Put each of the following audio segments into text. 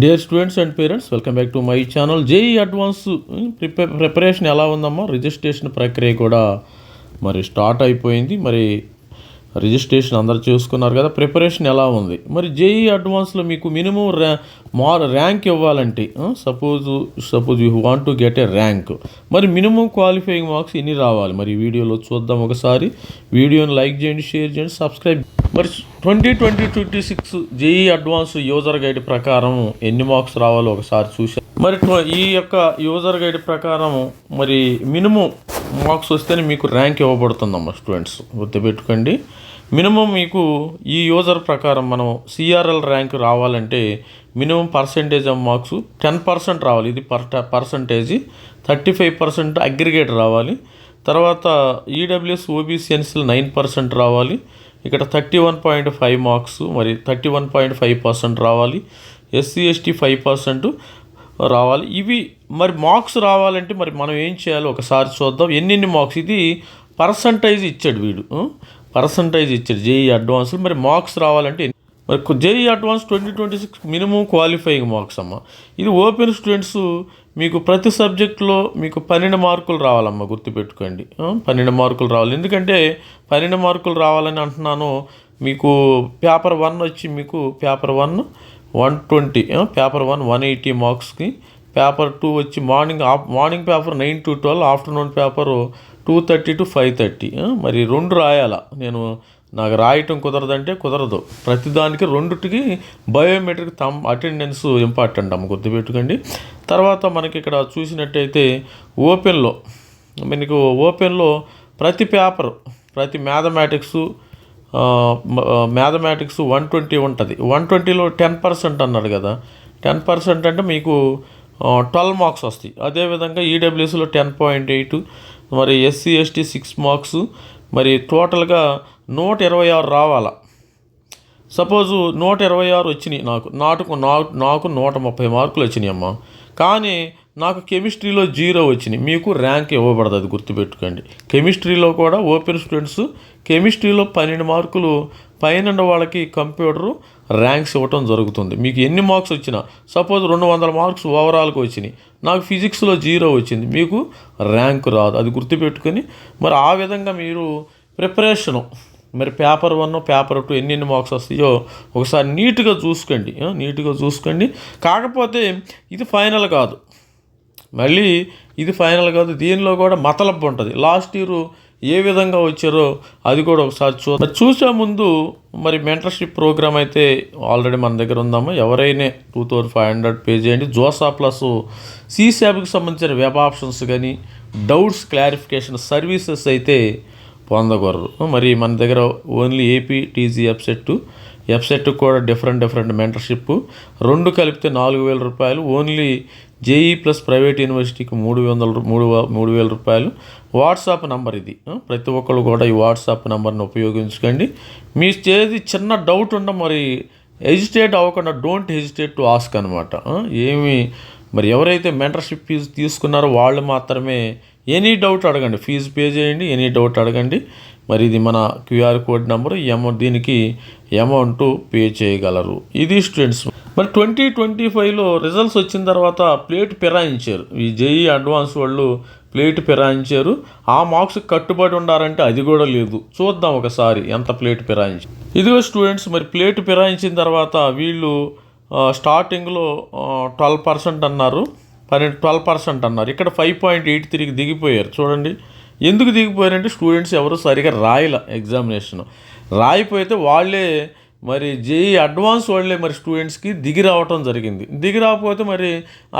Dear students and parents, welcome back to my channel. JEE advance preparation ఎలా ఉందమ్మా? Registration ప్రక్రియ కూడా మరి స్టార్ట్ అయిపోయింది. మరి రిజిస్ట్రేషన్ అందరు చూసుకున్నారు కదా, ప్రిపరేషన్ ఎలా ఉంది? మరి జేఈ అడ్వాన్స్లో మీకు మినిమం ర్యాంక్ ఇవ్వాలంటే suppose you want to get a rank, మరి మినిమం క్వాలిఫైయింగ్ మార్క్స్ ఎన్ని రావాలి? మరి ఈ వీడియోలో చూద్దాం ఒకసారి. వీడియోని లైక్ చేయండి, షేర్ చేయండి, సబ్స్క్రైబ్. మరి 2026 జేఈ అడ్వాన్స్ యూజర్ గైడ్ ప్రకారం ఎన్ని మార్క్స్ రావాలో ఒకసారి చూసాం. మరి ఈ యొక్క యూజర్ గైడ్ ప్రకారం మరి మినిమం మార్క్స్ వస్తేనే మీకు ర్యాంక్ ఇవ్వబడుతుందమ్మా. స్టూడెంట్స్ గుర్తుపెట్టుకోండి, మినిమం మీకు ఈ యూజర్ ప్రకారం మనం సిఆర్ఎల్ ర్యాంక్ రావాలంటే మినిమం పర్సెంటేజ్ ఆఫ్ మార్క్స్ 10% రావాలి. ఇది పర్సంటేజ్ 35% అగ్రిగేట్ రావాలి. తర్వాత ఈడబ్ల్యూఎస్ ఓబీసీ ఎన్సీలు 9% రావాలి. ఇక్కడ 31.5 మార్క్స్, మరి 31.5% రావాలి. ఎస్సీ ఎస్టీ 5% రావాలి. ఇవి మరి మార్క్స్ రావాలంటే మరి మనం ఏం చేయాలో ఒకసారి చూద్దాం. ఎన్ని మార్క్స్, ఇది పర్సంటైజ్ ఇచ్చాడు వీడు, పర్సంటైజ్ ఇచ్చాడు జేఈ అడ్వాన్స్. మరి మార్క్స్ రావాలంటే మరి JEE advance 2026 minimum qualifying marks అమ్మ. ఇది ఓపెన్ స్టూడెంట్స్ మీకు ప్రతి సబ్జెక్టులో మీకు 12 మార్కులు రావాలమ్మా, గుర్తుపెట్టుకోండి. 12 మార్కులు రావాలి. ఎందుకంటే 12 మార్కులు రావాలని అంటున్నాను. మీకు పేపర్ 1 వచ్చి మీకు పేపర్ 1 120, పేపర్ 1 180 మార్క్స్కి, పేపర్ 2 వచ్చి morning paper 9 to 12, afternoon paper 2:30 to 5:30. మరి 2 రాయాలా? నాకు రాయటం కుదరదంటే కుదరదు. ప్రతిదానికి 2కి బయోమెట్రిక్ అటెండెన్స్ ఇంపార్టెంట్ అమ్మ, గుర్తుపెట్టుకోండి. తర్వాత మనకి ఇక్కడ చూసినట్టయితే ఓపెన్లో ప్రతి పేపర్, ప్రతి మ్యాథమెటిక్స్ 120 ఉంటుంది. 120లో 10% అన్నాడు కదా, 10% అంటే మీకు 12 మార్క్స్ వస్తాయి. అదేవిధంగా ఈడబ్ల్యూఎస్లో 10.8, మరి ఎస్సీ ఎస్టీ 6 మార్క్స్, మరి టోటల్గా 126 రావాలా. సపోజు 126 వచ్చినాయి నాకు 130 మార్కులు వచ్చినాయి అమ్మ. కానీ నాకు కెమిస్ట్రీలో 0 వచ్చినాయి. మీకు ర్యాంక్ ఇవ్వబడదు, అది గుర్తుపెట్టుకోండి. కెమిస్ట్రీలో కూడా ఓపెన్ స్టూడెంట్స్ కెమిస్ట్రీలో 12 మార్కులు పైన వాళ్ళకి కంప్యూటర్ ర్యాంక్స్ ఇవ్వటం జరుగుతుంది. మీకు ఎన్ని మార్క్స్ వచ్చినా, సపోజ్ 200 మార్క్స్ ఓవరాల్గా వచ్చినాయి, నాకు ఫిజిక్స్లో 0 వచ్చింది, మీకు ర్యాంక్ రాదు, అది గుర్తుపెట్టుకొని మరి ఆ విధంగా మీరు ప్రిపరేషను మరి పేపర్ 1 పేపర్ 2 ఎన్ని మార్క్స్ వస్తాయో ఒకసారి నీట్గా చూసుకోండి. కాకపోతే ఇది ఫైనల్ కాదు, మళ్ళీ ఇది ఫైనల్ కాదు. దీనిలో కూడా మతలబ్ ఉంటుంది. లాస్ట్ ఇయర్ ఏ విధంగా వచ్చారో అది కూడా ఒకసారి చూసే ముందు మరి మెంటర్షిప్ ప్రోగ్రామ్ అయితే ఆల్రెడీ మన దగ్గర ఉందామా. ఎవరైనా 2500 పే చేయండి. జోసా ప్లస్ సీశాబ్కి సంబంధించిన వెబ్ ఆప్షన్స్ కానీ డౌట్స్ క్లారిఫికేషన్ సర్వీసెస్ అయితే పొందగలరు. మరి మన దగ్గర ఓన్లీ ఏపీ టీజీ వెబ్సైట్ కూడా డిఫరెంట్ మెంటర్షిప్ 2 కలిపితే 4,000 రూపాయలు. ఓన్లీ జేఈ ప్లస్ ప్రైవేట్ యూనివర్సిటీకి 3,000 రూపాయలు. వాట్సాప్ నంబర్ ఇది, ప్రతి ఒక్కళ్ళు కూడా ఈ వాట్సాప్ నెంబర్ని ఉపయోగించుకోండి. మీ చేది చిన్న డౌట్ ఉండ మరి హెజిటేట్ అవ్వకుండా, డోంట్ హెజిటేట్ టు ఆస్క్ అనమాట. మరి ఎవరైతే మెంటర్షిప్ ఫీజు తీసుకున్నారో వాళ్ళు మాత్రమే ఎనీ డౌట్ అడగండి, ఫీజు పే చేయండి, ఎనీ డౌట్ అడగండి. మరి ఇది మన క్యూఆర్ కోడ్ నెంబరు, దీనికి అమౌంట్ పే చేయగలరు. ఇది స్టూడెంట్స్. మరి 2025లో రిజల్ట్స్ వచ్చిన తర్వాత ప్లేట్ ఫిరాయించారు. ఈ జేఈ అడ్వాన్స్ వాళ్ళు ప్లేట్ ఫిరాయించారు. ఆ మార్క్స్ కట్టుబడి ఉండారంటే అది కూడా లేదు. చూద్దాం ఒకసారి ఎంత ప్లేట్ ఫిరాయించారు. ఇదిగో స్టూడెంట్స్, మరి ప్లేట్ ఫిరాయించిన తర్వాత వీళ్ళు స్టార్టింగ్లో 12% అన్నారు, 12% అన్నారు. ఇక్కడ 5.83కి దిగిపోయారు. చూడండి ఎందుకు దిగిపోయారంటే స్టూడెంట్స్ ఎవరు సరిగా రాయలే ఎగ్జామినేషన్. రాయిపోతే వాళ్ళే మరి జేఈ అడ్వాన్స్ వాళ్ళే మరి స్టూడెంట్స్కి దిగి రావటం జరిగింది. దిగి రాకపోతే మరి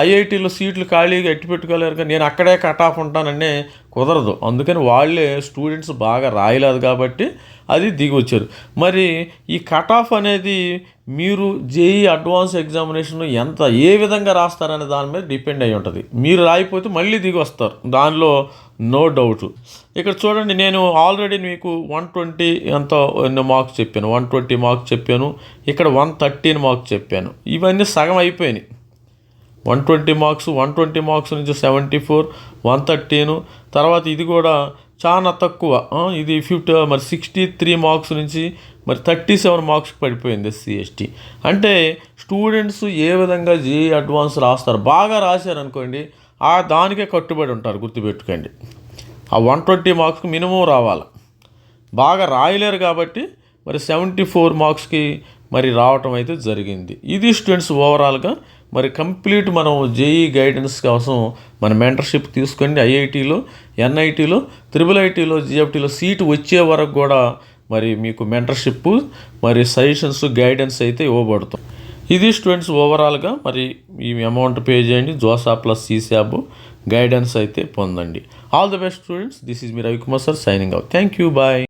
ఐఐటీలో సీట్లు ఖాళీగా ఎట్టి పెట్టుకోలేరు. కానీ నేను అక్కడే కట్ ఆఫ్ ఉంటాననే కుదరదు. అందుకని వాళ్ళే స్టూడెంట్స్ బాగా రాయలేదు కాబట్టి అది దిగి వచ్చారు. మరి ఈ కట్ ఆఫ్ అనేది మీరు జేఈ అడ్వాన్స్ ఎగ్జామినేషన్ ఏ విధంగా రాస్తారనే దాని మీద డిపెండ్ అయి ఉంటుంది. మీరు రాయిపోతే మళ్ళీ దిగి వస్తారు, దానిలో నో డౌట్. ఇక్కడ చూడండి, నేను ఆల్రెడీ మీకు 120 ఎన్నో మార్క్స్ చెప్పాను, 120 మార్క్స్ చెప్పాను. ఇక్కడ 113 మార్క్స్ చెప్పాను. ఇవన్నీ సగం అయిపోయినాయి. 120 మార్క్స్ నుంచి 74, 113, తర్వాత ఇది కూడా చాలా తక్కువ. ఇది 63 మార్క్స్ నుంచి మరి 37 మార్క్స్కి పడిపోయింది ఎస్సీ ఎస్టీ. అంటే స్టూడెంట్స్ ఏ విధంగా జేఈ అడ్వాన్స్ రాస్తారు, బాగా రాశారనుకోండి దానికే కట్టుబడి ఉంటారు, గుర్తుపెట్టుకోండి. ఆ 120 మార్క్స్కి మినిమం రావాలి. బాగా రాయలేరు కాబట్టి మరి 74 మార్క్స్కి మరి రావటం అయితే జరిగింది. ఇది స్టూడెంట్స్ ఓవరాల్గా మరి కంప్లీట్ మనం జేఈ గైడెన్స్ కోసం మన మెంటర్షిప్ తీసుకొని ఐఐటీలో, ఎన్ఐటీలో, IIITలో, జిఎఫ్టీలో సీటు వచ్చే వరకు కూడా మరి మీకు మెంటర్షిప్ మరి సజెషన్స్ గైడెన్స్ అయితే ఇవ్వబడుతుంది. ఇది స్టూడెంట్స్ ఓవరాల్గా మరి ఈ అమౌంట్ పే చేయండి, జోసా ప్లస్ సీసాబ్ గైడెన్స్ అయితే పొందండి. All the best students. This is me Ravikumar sir signing out. Thank you, bye.